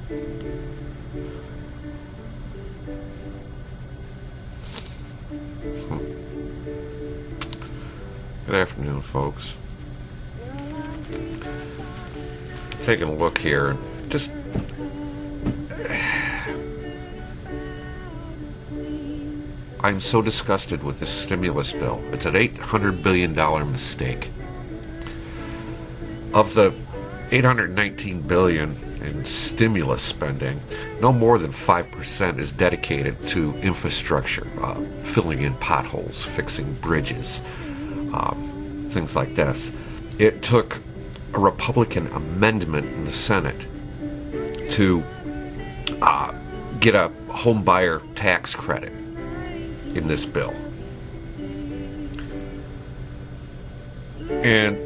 Good afternoon, folks. Taking a look here. Just I'm so disgusted with this stimulus bill. It's an $800 billion mistake. Of the $819 billion in stimulus spending, no more than 5% is dedicated to infrastructure, filling in potholes, fixing bridges, things like this. It took a Republican amendment in the Senate to get a home buyer tax credit in this bill. And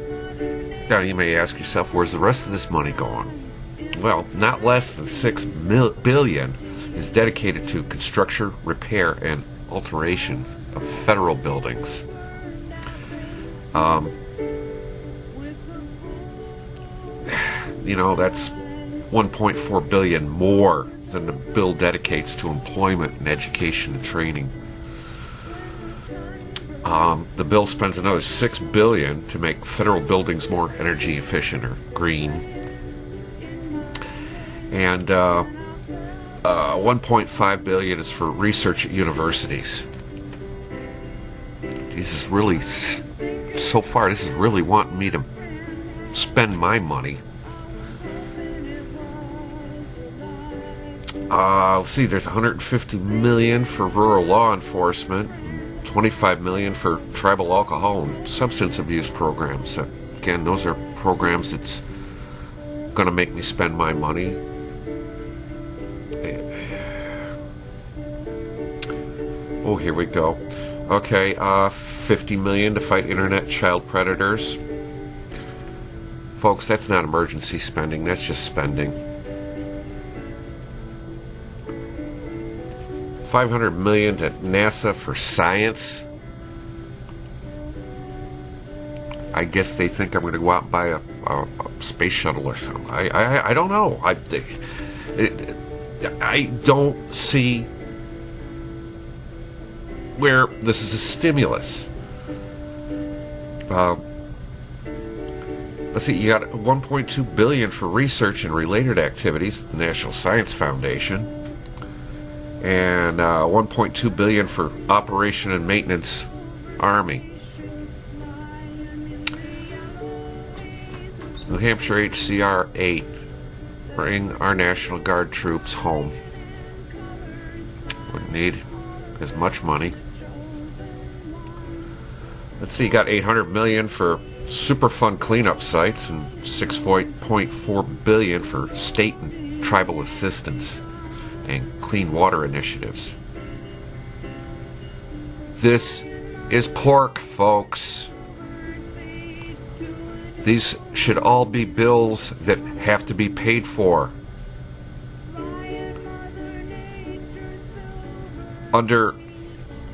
now you may ask yourself, where's the rest of this money going? Well, not less than $6 billion is dedicated to construction, repair, and alterations of federal buildings. That's $1.4 billion more than the bill dedicates to employment and education and training. The bill spends another $6 billion to make federal buildings more energy efficient or green, and $1.5 billion is for research at universities. This is really, so far, this is really wanting me to spend my money. Let's see, there's $150 million for rural law enforcement, $25 million for tribal alcohol and substance abuse programs. Again, those are programs that's going to make me spend my money. Oh, here we go. Okay, $50 million to fight internet child predators. Folks, that's not emergency spending, that's just spending. $500 million to NASA for science. I guess they think I'm going to go out and buy a space shuttle or something. I don't know. I don't see where this is a stimulus. Let's see, you got $1.2 billion for research and related activities, the National Science Foundation, and $1.2 billion for operation and maintenance, Army. New Hampshire HCR 8, bring our National Guard troops home. Wouldn't need as much money. Let's see, you got $800 million for Superfund cleanup sites and $6.4 billion for state and tribal assistance and clean water initiatives. This is pork, folks. These should all be bills that have to be paid for. Under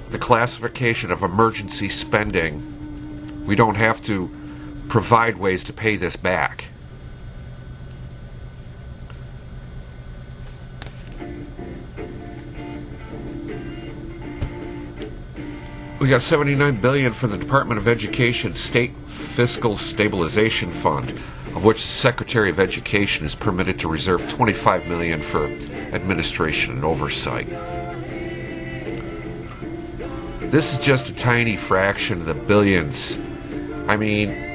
the classification of emergency spending, we don't have to provide ways to pay this back. We got $79 billion for the Department of Education State Fiscal Stabilization Fund, of which the Secretary of Education is permitted to reserve $25 million for administration and oversight. This is just a tiny fraction of the billions. I mean,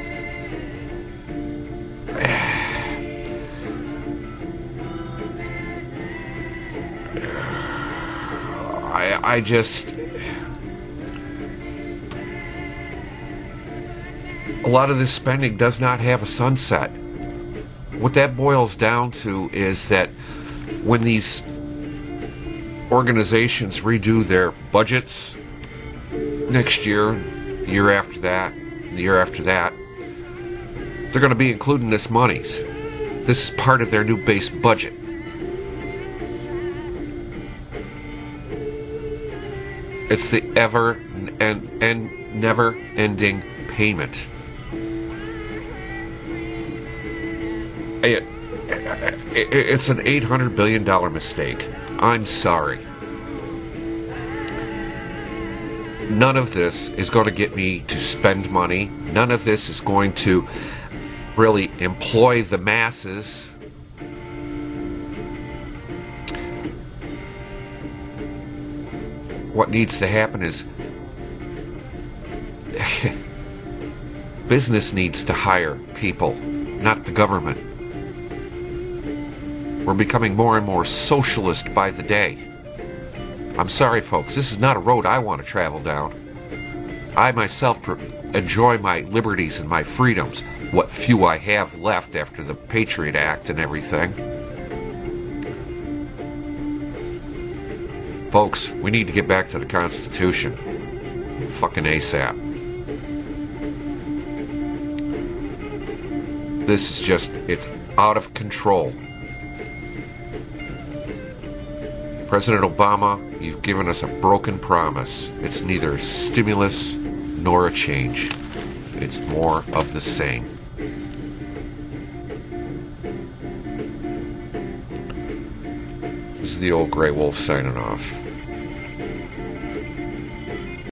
I just... A lot of this spending does not have a sunset. What that boils down to is that when these organizations redo their budgets next year, the year after that, the year after that, they're going to be including this monies. This is part of their new base budget. It's the ever and never-ending payment. It's an $800 billion mistake. I'm sorry. None of this is going to get me to spend money. None of this is going to really employ the masses. What needs to happen is business needs to hire people, not the government. We're becoming more and more socialist by the day. I'm sorry, folks, this is not a road I want to travel down. I myself enjoy my liberties and my freedoms, what few I have left after the Patriot Act and everything. Folks, we need to get back to the Constitution. Fucking ASAP. This is just, it's out of control. President Obama, you've given us a broken promise. It's neither stimulus nor a change. It's more of the same. This is the old Grey Wolf signing off.